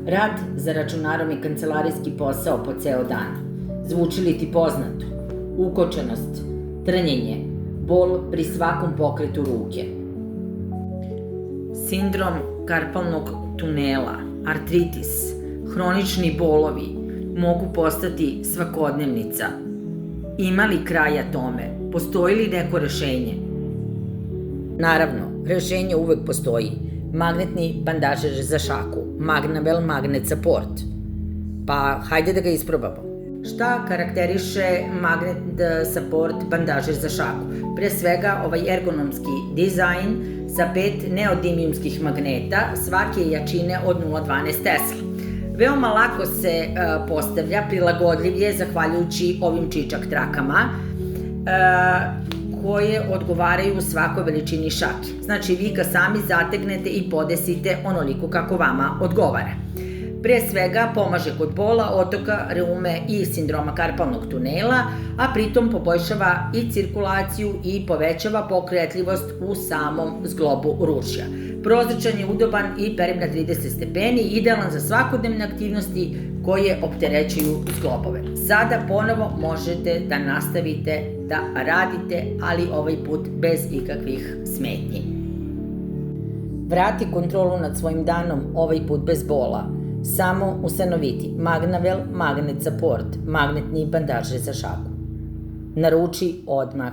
Rad za računarom i kancelarijski posao po ceo dan. Zvuči li ti poznato? Ukočenost, trnjenje, bol pri svakom pokretu ruke. Sindrom karpalnog tunela, artritis, hronični bolovi mogu postati svakodnevnica. Ima li kraja tome? Postoji li neko rešenje? Naravno, rešenje uvek postoji. Magnetni bandažer za šaku, Magnavel Magnet Support. Pa hajde da ga isprobamo. Šta karakteriše Magnet Support bandažer za šaku? Pre svega ovaj ergonomski dizajn sa 5 neodimijumskih magneta svake jačine od 0,12 Tesla. Veoma lako se postavlja, prilagodljiv je zahvaljujući ovim čičak trakama koje odgovaraju svakoj veličini šake. Znači, vi ga sami zategnete i podesite onoliko kako vama odgovara. Pre svega, pomaže kod bola, otoka, reume i sindroma karpalnog tunela, a pritom poboljšava i cirkulaciju i povećava pokretljivost u samom zglobu ručja. Prozračan je, udoban i perim na 30 stepeni, idealan za svakodnevne aktivnosti koje opterećuju zglobove. Sada ponovo možete da nastavite da radite, ali ovaj put bez ikakvih smetnji. Vrati kontrolu nad svojim danom, ovaj put bez bola. Samo ustanoviti Magnavel Magnet Support, magnetni bandaže za šaku. Naruči odmah.